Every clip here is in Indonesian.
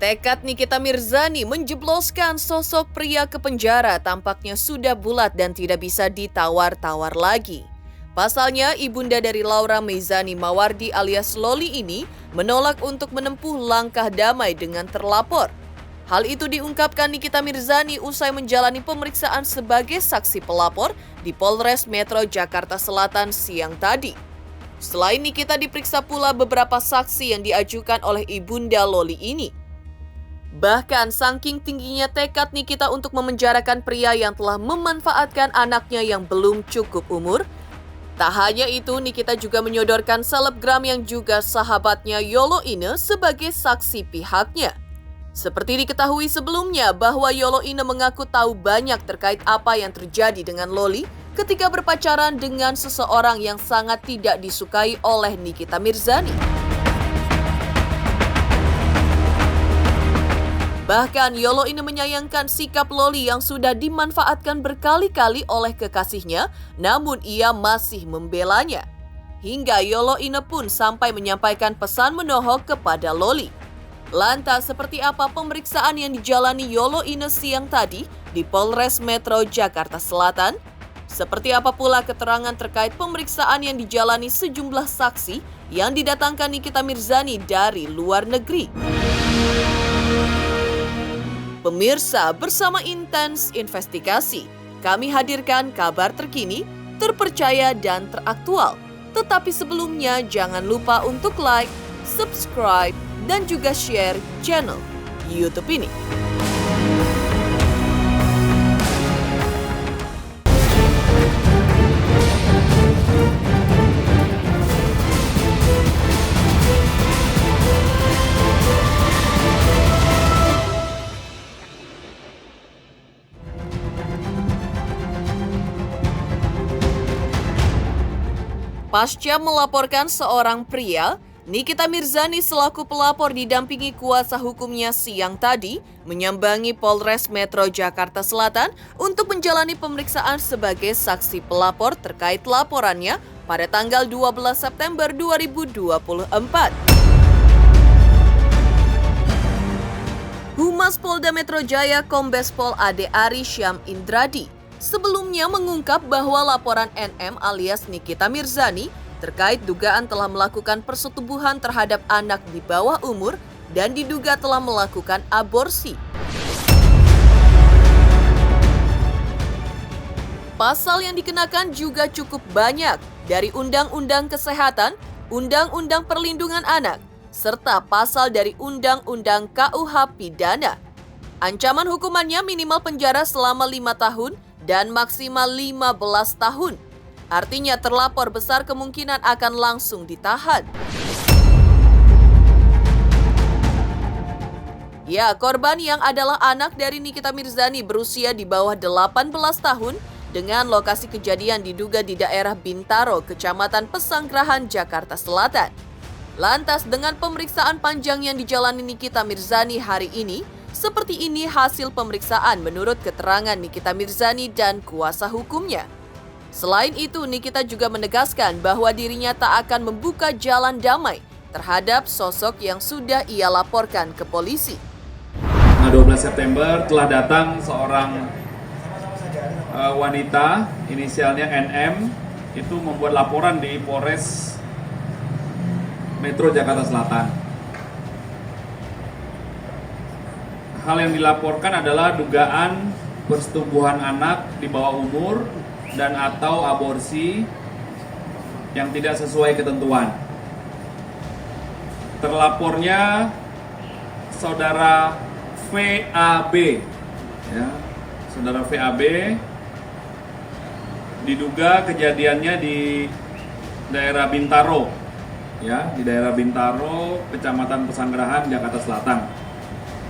Tekad Nikita Mirzani menjebloskan sosok pria ke penjara tampaknya sudah bulat dan tidak bisa ditawar-tawar lagi. Pasalnya, ibunda dari Laura Meizani Mawardi alias Loli ini menolak untuk menempuh langkah damai dengan terlapor. Hal itu diungkapkan Nikita Mirzani usai menjalani pemeriksaan sebagai saksi pelapor di Polres Metro Jakarta Selatan siang tadi. Selain Nikita diperiksa pula beberapa saksi yang diajukan oleh ibunda Loli ini. Bahkan saking tingginya tekad Nikita untuk memenjarakan pria yang telah memanfaatkan anaknya yang belum cukup umur. Tak hanya itu, Nikita juga menyodorkan selebgram yang juga sahabatnya Yolo Ine sebagai saksi pihaknya. Seperti diketahui sebelumnya bahwa Yolo Ine mengaku tahu banyak terkait apa yang terjadi dengan Loli ketika berpacaran dengan seseorang yang sangat tidak disukai oleh Nikita Mirzani. Bahkan Yolo ini menyayangkan sikap Loli yang sudah dimanfaatkan berkali-kali oleh kekasihnya, namun ia masih membelanya. Hingga Yolo Ine pun sampai menyampaikan pesan menohok kepada Loli. Lantas seperti apa pemeriksaan yang dijalani Yolo Ine siang tadi di Polres Metro Jakarta Selatan? Seperti apa pula keterangan terkait pemeriksaan yang dijalani sejumlah saksi yang didatangkan Nikita Mirzani dari luar negeri? Pemirsa, bersama Intens Investigasi, kami hadirkan kabar terkini, terpercaya dan teraktual. Tetapi sebelumnya jangan lupa untuk like, subscribe, dan juga share channel YouTube ini. Pasca melaporkan seorang pria, Nikita Mirzani selaku pelapor didampingi kuasa hukumnya siang tadi menyambangi Polres Metro Jakarta Selatan untuk menjalani pemeriksaan sebagai saksi pelapor terkait laporannya pada tanggal 12 September 2024. Humas Polda Metro Jaya Kombes Pol Ade Ari Syam Indradi sebelumnya mengungkap bahwa laporan NM alias Nikita Mirzani terkait dugaan telah melakukan persetubuhan terhadap anak di bawah umur dan diduga telah melakukan aborsi. Pasal yang dikenakan juga cukup banyak, dari Undang-Undang Kesehatan, Undang-Undang Perlindungan Anak, serta pasal dari Undang-Undang KUH Pidana. Ancaman hukumannya minimal penjara selama 5 tahun dan maksimal 15 tahun. Artinya terlapor besar kemungkinan akan langsung ditahan. Ya, korban yang adalah anak dari Nikita Mirzani berusia di bawah 18 tahun dengan lokasi kejadian diduga di daerah Bintaro, Kecamatan Pesanggerahan, Jakarta Selatan. Lantas dengan pemeriksaan panjang yang dijalani Nikita Mirzani hari ini, seperti ini hasil pemeriksaan menurut keterangan Nikita Mirzani dan kuasa hukumnya. Selain itu, Nikita juga menegaskan bahwa dirinya tak akan membuka jalan damai terhadap sosok yang sudah ia laporkan ke polisi. 12 September telah datang seorang wanita, inisialnya NM, itu membuat laporan di Polres Metro Jakarta Selatan. Hal yang dilaporkan adalah dugaan persetubuhan anak di bawah umur dan atau aborsi yang tidak sesuai ketentuan. Terlapornya saudara VAB, ya, saudara VAB diduga kejadiannya di daerah Bintaro, ya, di daerah Bintaro, Kecamatan Pesanggerahan, Jakarta Selatan.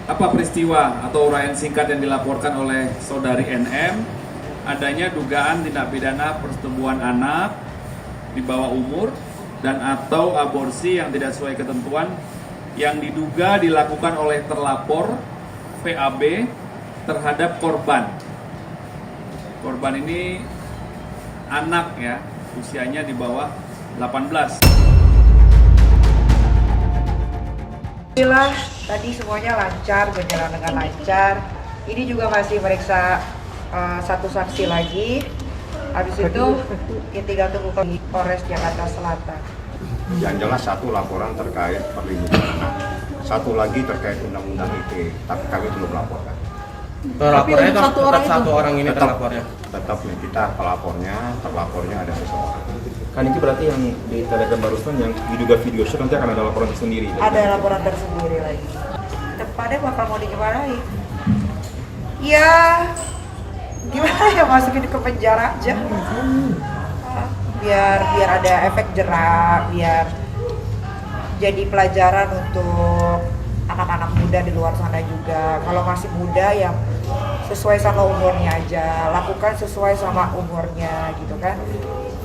Apa peristiwa atau uraian singkat yang dilaporkan oleh saudari NM? Adanya dugaan tindak pidana persetubuhan anak di bawah umur dan atau aborsi yang tidak sesuai ketentuan yang diduga dilakukan oleh terlapor VAB terhadap korban. Korban ini anak, ya, usianya di bawah 18. Alhamdulillah tadi semuanya lancar, berjalan dengan lancar. Ini juga masih meriksa satu saksi lagi. Habis itu kita tinggal tunggu ke Polres Jakarta Selatan. Yang jelas satu laporan terkait perlindungan anak, satu lagi terkait undang-undang ITE, tapi kami belum laporkan. Lapornya tetap satu orang ini terlapornya. Tetap nih kita terlapornya ada seseorang. Kan itu berarti yang di Telegram barusan yang diduga video shoot nanti akan ada laporan tersendiri. Ada laporan tersendiri lagi. Depannya bakal mau digimanain? Ya, gimana ya, masukin ke penjara aja. Biar ada efek jerak, biar jadi pelajaran untuk anak-anak muda di luar sana juga. Kalau masih muda yang sesuai sama umurnya aja, lakukan sesuai sama umurnya gitu kan.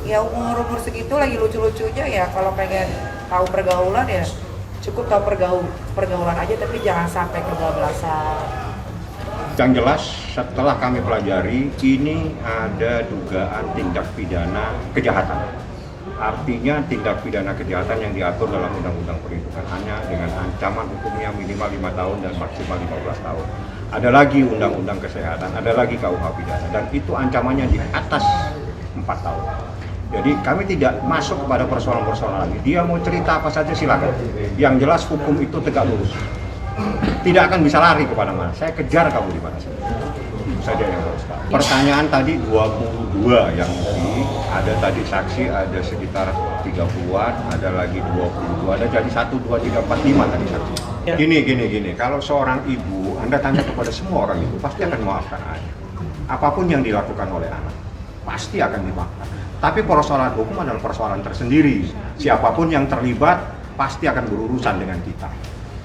Ya umur segitu lagi lucu-lucunya ya, kalau pengen tahu pergaulan ya cukup tahu pergaulan aja, tapi jangan sampai kebablasan. Yang jelas setelah kami pelajari ini ada dugaan tindak pidana kejahatan. Artinya tindak pidana kejahatan yang diatur dalam Undang-Undang Perlindungan Anak dengan ancaman hukumnya minimal 5 tahun dan maksimal 15 tahun. Ada lagi Undang-Undang Kesehatan, ada lagi KUH pidana, dan itu ancamannya di atas 4 tahun. Jadi kami tidak masuk kepada persoalan-persoalan lagi. Dia mau cerita apa saja silakan. Yang jelas hukum itu tegak lurus. Tidak akan bisa lari kepada mana. Saya kejar kamu di mana saja. Itu saja yang harus tahu. Pertanyaan tadi 22 yang ada tadi saksi ada sekitar 30-an, ada lagi 22, ada jadi 1, 2, 3, 4, 5 tadi saksi. Gini. Kalau seorang ibu, Anda tanya kepada semua orang ibu, pasti akan memaafkan anak. Apapun yang dilakukan oleh anak, pasti akan dimaafkan. Tapi persoalan hukum adalah persoalan tersendiri. Siapapun yang terlibat pasti akan berurusan dengan kita.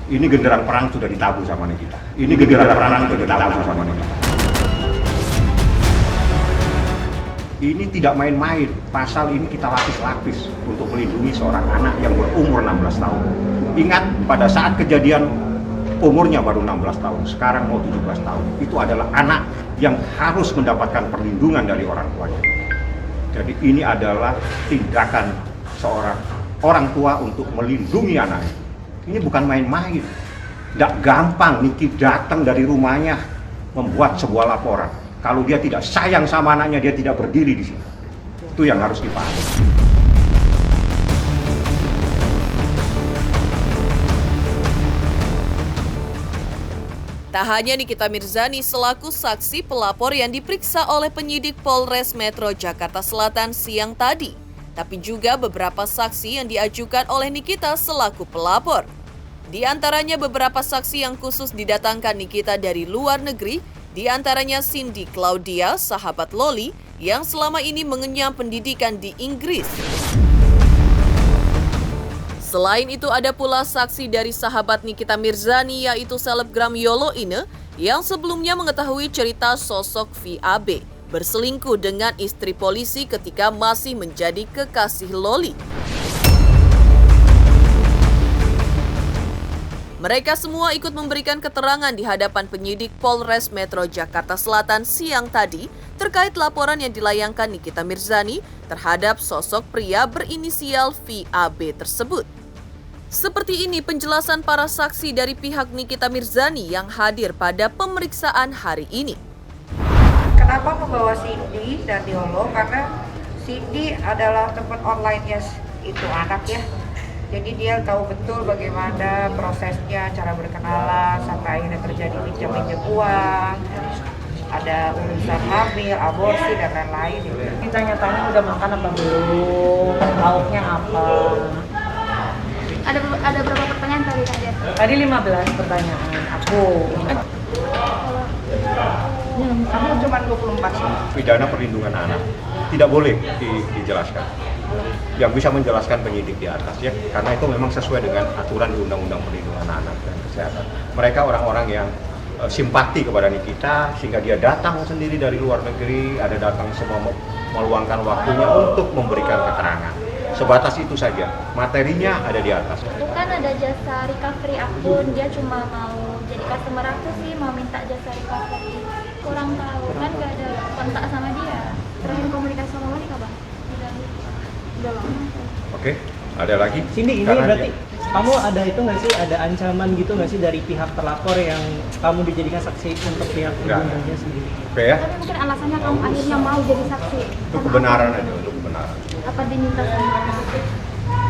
Ini genderang perang sudah ditabuh sama kita. Ini genderang perang sudah ditabuh sama kita. Ini tidak main-main. Pasal ini kita lapis-lapis untuk melindungi seorang anak yang berumur 16 tahun. Ingat pada saat kejadian umurnya baru 16 tahun, sekarang mau 17 tahun. Itu adalah anak yang harus mendapatkan perlindungan dari orang tuanya. Jadi ini adalah tindakan seorang orang tua untuk melindungi anaknya. Ini bukan main-main. Tidak gampang Niki datang dari rumahnya membuat sebuah laporan. Kalau dia tidak sayang sama anaknya, dia tidak berdiri di sini. Itu yang harus dipahami. Tak hanya Nikita Mirzani selaku saksi pelapor yang diperiksa oleh penyidik Polres Metro Jakarta Selatan siang tadi, tapi juga beberapa saksi yang diajukan oleh Nikita selaku pelapor. Di antaranya beberapa saksi yang khusus didatangkan Nikita dari luar negeri, di antaranya Cindy Claudia, sahabat Loli, yang selama ini mengenyam pendidikan di Inggris. Selain itu ada pula saksi dari sahabat Nikita Mirzani yaitu selebgram Yolo Ine yang sebelumnya mengetahui cerita sosok VAB berselingkuh dengan istri polisi ketika masih menjadi kekasih Loli. Mereka semua ikut memberikan keterangan di hadapan penyidik Polres Metro Jakarta Selatan siang tadi terkait laporan yang dilayangkan Nikita Mirzani terhadap sosok pria berinisial VAB tersebut. Seperti ini penjelasan para saksi dari pihak Nikita Mirzani yang hadir pada pemeriksaan hari ini. Kenapa membawa Cindy dan Yolo? Karena Cindy adalah teman online-nya itu anak ya. Jadi dia tahu betul bagaimana prosesnya, cara berkenalan, sampai akhirnya terjadi pinjam-pinjam uang, ada urusan hamil, aborsi, dan lain-lain. Ditanya-tanya udah makan apa belum, lauknya apa. Ada berapa pertanyaan tadi Kak? Tadi 15 pertanyaan, aku. Kamu cuma 24 sih. Pidana perlindungan anak tidak boleh dijelaskan. Yang bisa menjelaskan penyidik di atas ya, karena itu memang sesuai dengan aturan di Undang-Undang Perlindungan Anak dan Kesehatan. Mereka orang-orang yang simpati kepada Nikita sehingga dia datang sendiri dari luar negeri, ada datang semua meluangkan waktunya untuk memberikan keterangan. Sebatas itu saja, materinya ada di atas. Itu kan ada jasa recovery akun, dia cuma mau jadi customer aku sih, mau minta jasa recovery. Kurang tahu, kan gak ada kontak sama dia. Terakhir komunikasi sama Loli kapan? Udah lama. Oke, Ada lagi? Cindy, ini Karena berarti kamu ada itu nggak sih, ada ancaman gitu nggak sih dari pihak terlapor yang kamu dijadikan saksi untuk pihak Nggak. ibundanya sendiri? Oke ya, Tapi mungkin alasannya kamu akhirnya mau jadi saksi. itu kebenaran aja, untuk kebenaran. Apa diminta sama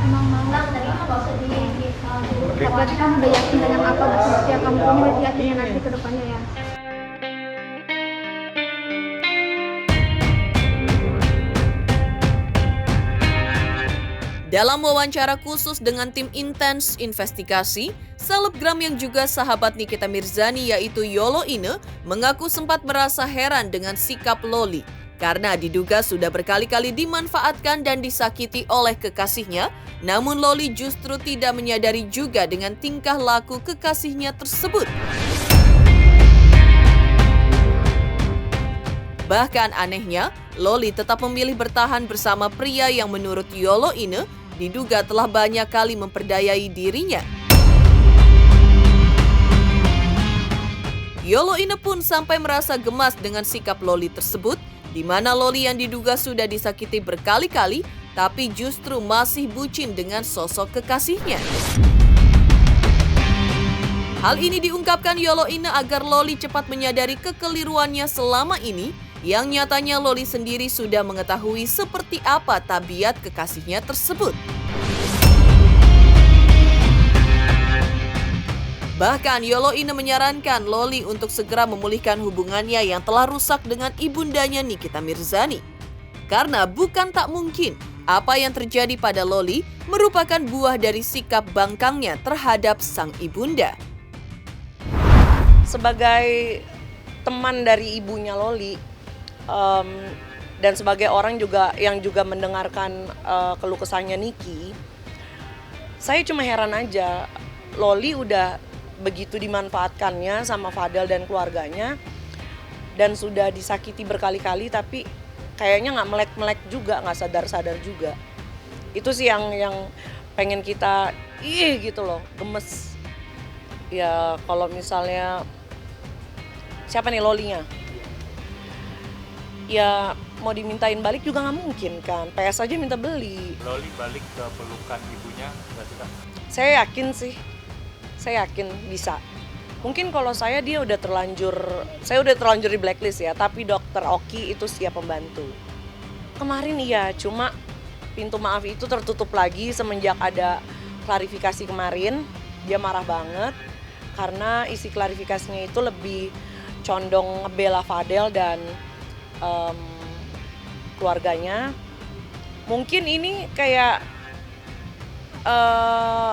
emang mau dari nggak usah di berarti kamu udah yakin dengan apa bukti yang kamu punya, berarti yakinnya nanti ke depannya ya. Dalam wawancara khusus dengan tim intens investigasi, selebgram yang juga sahabat Nikita Mirzani yaitu Yolo Ine mengaku sempat merasa heran dengan sikap Loli karena diduga sudah berkali-kali dimanfaatkan dan disakiti oleh kekasihnya, namun Loli justru tidak menyadari juga dengan tingkah laku kekasihnya tersebut. Bahkan anehnya, Loli tetap memilih bertahan bersama pria yang menurut Yolo Ine diduga telah banyak kali memperdayai dirinya. Yolo Ine pun sampai merasa gemas dengan sikap Loli tersebut, di mana Loli yang diduga sudah disakiti berkali-kali, tapi justru masih bucin dengan sosok kekasihnya. Hal ini diungkapkan Yolo Ine agar Loli cepat menyadari kekeliruannya selama ini, yang nyatanya Loli sendiri sudah mengetahui seperti apa tabiat kekasihnya tersebut. Bahkan Yolo Ine menyarankan Loli untuk segera memulihkan hubungannya yang telah rusak dengan ibundanya Nikita Mirzani. Karena bukan tak mungkin apa yang terjadi pada Loli merupakan buah dari sikap bangkangnya terhadap sang ibunda. Sebagai teman dari ibunya Loli, dan sebagai orang juga yang juga mendengarkan keluh kesahnya Niki, saya cuma heran aja. Loli udah begitu dimanfaatkannya sama Fadel dan keluarganya, dan sudah disakiti berkali-kali, tapi kayaknya nggak melek-melek juga, nggak sadar-sadar juga. Itu sih yang pengen kita gitu loh, gemes. Ya kalau misalnya siapa nih Lolinya? Ya mau dimintain balik juga nggak mungkin kan, PS aja minta beli. Loli balik ke pelukan ibunya nggak suka? Saya yakin sih, saya yakin bisa. Mungkin kalau saya udah terlanjur di blacklist ya, tapi dokter Oki itu siap membantu. Kemarin iya, cuma pintu maaf itu tertutup lagi semenjak ada klarifikasi kemarin. Dia marah banget karena isi klarifikasinya itu lebih condong ngebela Fadel dan keluarganya. Mungkin ini kayak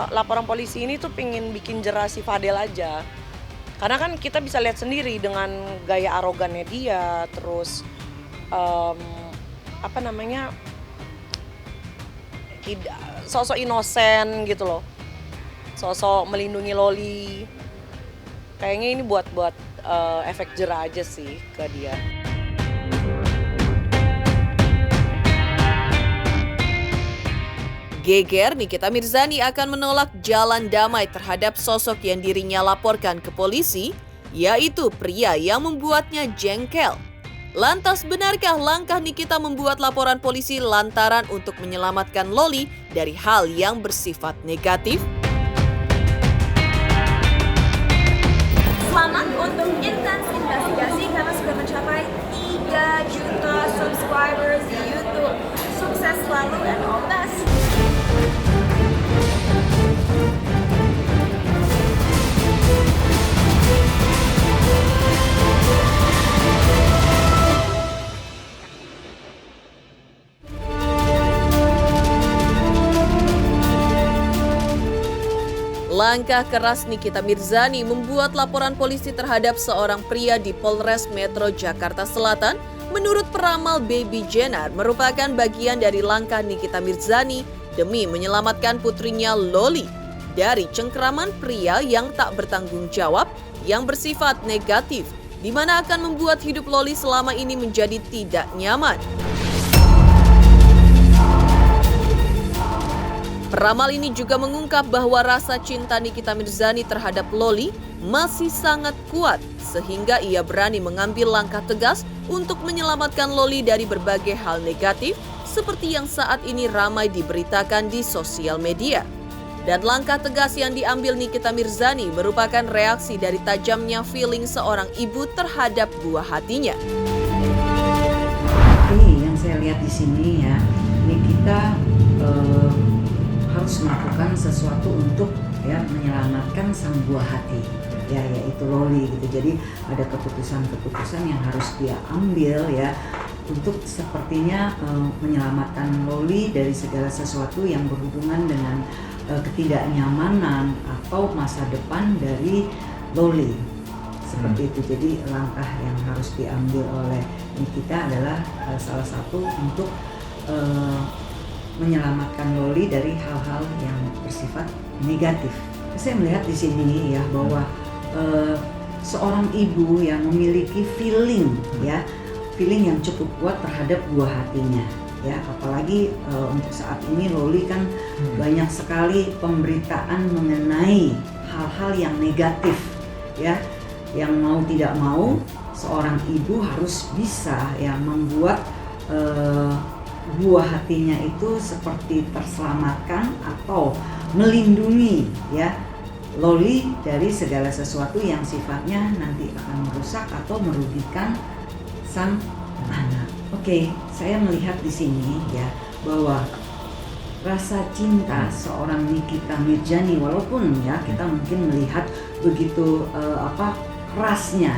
laporan polisi ini tuh pengen bikin jera si Fadel aja. Karena kan kita bisa lihat sendiri dengan gaya arogannya dia, terus sosok inosen gitu loh, sosok melindungi Loli. Kayaknya ini buat efek jera aja sih ke dia. Geger, Nikita Mirzani akan menolak jalan damai terhadap sosok yang dirinya laporkan ke polisi, yaitu pria yang membuatnya jengkel. Lantas benarkah langkah Nikita membuat laporan polisi lantaran untuk menyelamatkan Loli dari hal yang bersifat negatif? Selamat untuk Intens Investigasi karena sudah mencapai 3 juta subscribers di YouTube. Sukses selalu and all the best. Langkah keras Nikita Mirzani membuat laporan polisi terhadap seorang pria di Polres Metro Jakarta Selatan menurut peramal Baby Jenar merupakan bagian dari langkah Nikita Mirzani demi menyelamatkan putrinya Loli dari cengkeraman pria yang tak bertanggung jawab yang bersifat negatif, di mana akan membuat hidup Loli selama ini menjadi tidak nyaman. Peramal ini juga mengungkap bahwa rasa cinta Nikita Mirzani terhadap Loli masih sangat kuat sehingga ia berani mengambil langkah tegas untuk menyelamatkan Loli dari berbagai hal negatif seperti yang saat ini ramai diberitakan di sosial media. Dan langkah tegas yang diambil Nikita Mirzani merupakan reaksi dari tajamnya feeling seorang ibu terhadap buah hatinya. Ini yang saya lihat di sini ya, Nikita harus melakukan sesuatu untuk ya menyelamatkan sang buah hati, ya yaitu Loli gitu. Jadi ada keputusan-keputusan yang harus dia ambil ya untuk sepertinya menyelamatkan Loli dari segala sesuatu yang berhubungan dengan ketidaknyamanan atau masa depan dari Loli. Seperti itu. Jadi langkah yang harus diambil oleh Nikita adalah salah satu untuk menyelamatkan Loli dari hal-hal yang bersifat negatif. Saya melihat di sini ya bahwa seorang ibu yang memiliki feeling yang cukup kuat terhadap buah hatinya. Ya, apalagi untuk saat ini Loli kan banyak sekali pemberitaan mengenai hal-hal yang negatif, ya, yang mau tidak mau seorang ibu harus bisa ya membuat buah hatinya itu seperti terselamatkan atau melindungi ya Loli dari segala sesuatu yang sifatnya nanti akan merusak atau merugikan sang anak. Oke, saya melihat di sini ya bahwa rasa cinta seorang Nikita Mirzani, walaupun ya kita mungkin melihat begitu kerasnya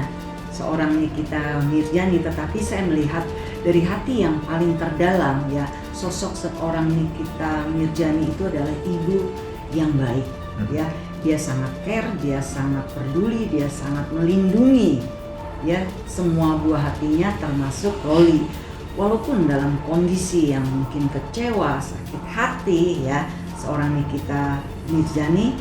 seorang Nikita Mirzani, tetapi saya melihat dari hati yang paling terdalam ya sosok seorang Nikita Mirzani itu adalah ibu yang baik ya. Dia sangat care, dia sangat peduli, dia sangat melindungi ya semua buah hatinya termasuk Loli. Walaupun dalam kondisi yang mungkin kecewa, sakit hati ya seorang Nikita Mirzani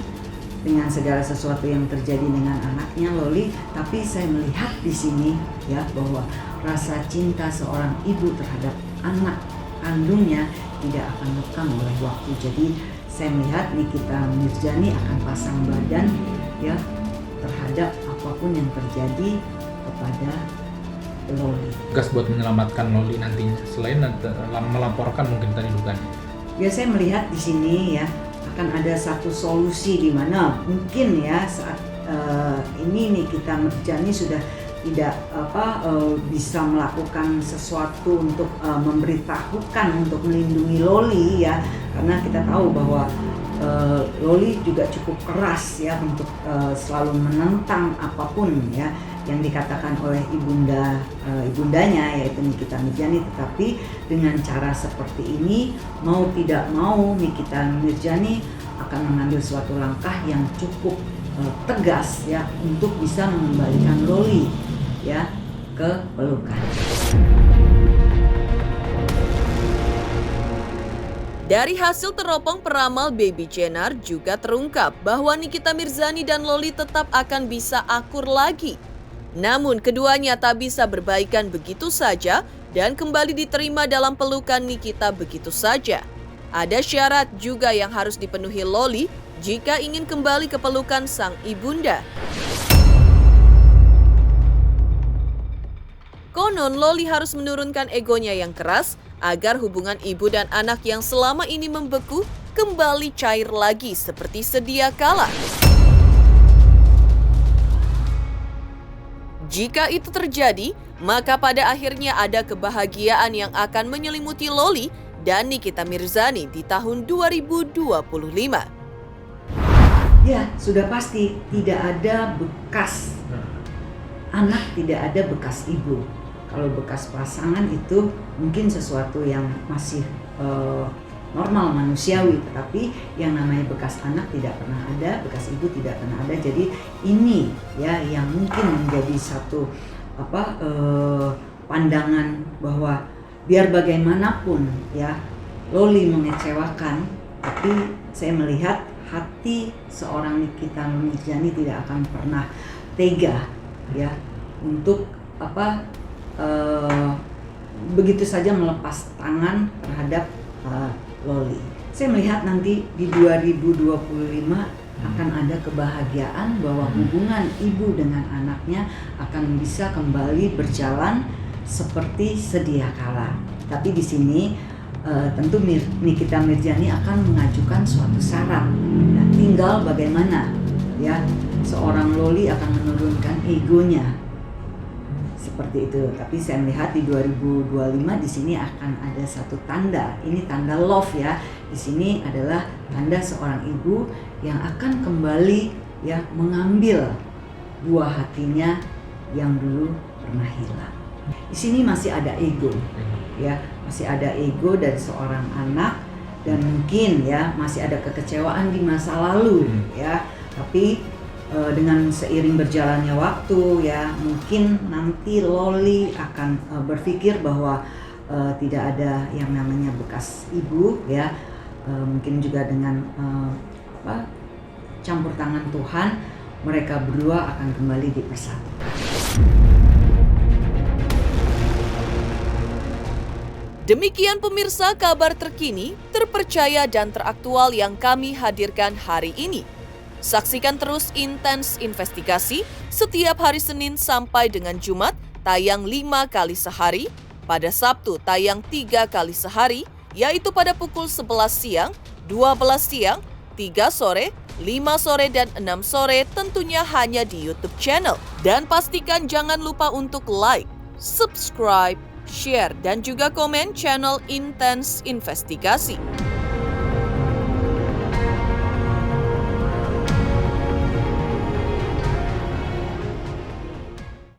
dengan segala sesuatu yang terjadi dengan anaknya Loli, tapi saya melihat di sini ya bahwa rasa cinta seorang ibu terhadap anak kandungnya tidak akan lekang oleh waktu. Jadi saya melihat Nikita Mirzani akan pasang badan ya terhadap apapun yang terjadi kepada Loli. Gas buat menyelamatkan Loli nantinya selain melaporkan mungkin tadi duganya. Ya, saya melihat di sini ya akan ada satu solusi di mana mungkin ya saat ini Nikita Mirzani sudah tidak bisa melakukan sesuatu untuk memberitahukan untuk melindungi Loli ya, karena kita tahu bahwa Loli juga cukup keras ya untuk selalu menentang apapun ya yang dikatakan oleh ibundanya yaitu Nikita Mirzani. Tetapi dengan cara seperti ini mau tidak mau Nikita Mirzani akan mengambil suatu langkah yang cukup tegas ya untuk bisa mengembalikan Loli ya ke pelukan. Dari hasil teropong peramal Baby Jenner juga terungkap bahwa Nikita Mirzani dan Loli tetap akan bisa akur lagi. Namun keduanya tak bisa berbaikan begitu saja dan kembali diterima dalam pelukan Nikita begitu saja. Ada syarat juga yang harus dipenuhi Loli jika ingin kembali ke pelukan sang ibunda. Konon Loli harus menurunkan egonya yang keras agar hubungan ibu dan anak yang selama ini membeku kembali cair lagi seperti sedia kala. Jika itu terjadi, maka pada akhirnya ada kebahagiaan yang akan menyelimuti Loli dan Nikita Mirzani di tahun 2025. Ya, sudah pasti tidak ada bekas anak, tidak ada bekas ibu. Kalau bekas pasangan itu mungkin sesuatu yang masih normal, manusiawi, tetapi yang namanya bekas anak tidak pernah ada, bekas ibu tidak pernah ada. Jadi ini ya yang mungkin menjadi satu pandangan bahwa biar bagaimanapun ya Loli mengecewakan, tapi saya melihat hati seorang Nikita Mirzani tidak akan pernah tega ya untuk begitu saja melepas tangan terhadap Loli. Saya melihat nanti di 2025 akan ada kebahagiaan bahwa hubungan ibu dengan anaknya akan bisa kembali berjalan seperti sedia kala. Tapi di sini tentu Nikita Mirjani akan mengajukan suatu syarat. Nah, tinggal bagaimana ya seorang Loli akan menurunkan egonya seperti itu. Tapi saya melihat di 2025 di sini akan ada satu tanda. Ini tanda love ya. Di sini adalah tanda seorang ibu yang akan kembali ya mengambil buah hatinya yang dulu pernah hilang. Di sini masih ada ego, ya, masih ada ego dari seorang anak dan mungkin ya masih ada kekecewaan di masa lalu, ya. Tapi dengan seiring berjalannya waktu, ya, mungkin nanti Loli akan berpikir bahwa tidak ada yang namanya bekas ibu, ya. Mungkin juga dengan campur tangan Tuhan, mereka berdua akan kembali dipersatukan. Demikian pemirsa kabar terkini, terpercaya dan teraktual yang kami hadirkan hari ini. Saksikan terus Intens Investigasi setiap hari Senin sampai dengan Jumat tayang 5 kali sehari, pada Sabtu tayang 3 kali sehari, yaitu pada pukul 11 siang, 12 siang, 3 sore, 5 sore, dan 6 sore tentunya hanya di YouTube channel. Dan pastikan jangan lupa untuk like, subscribe, share, dan juga komen channel Intens Investigasi.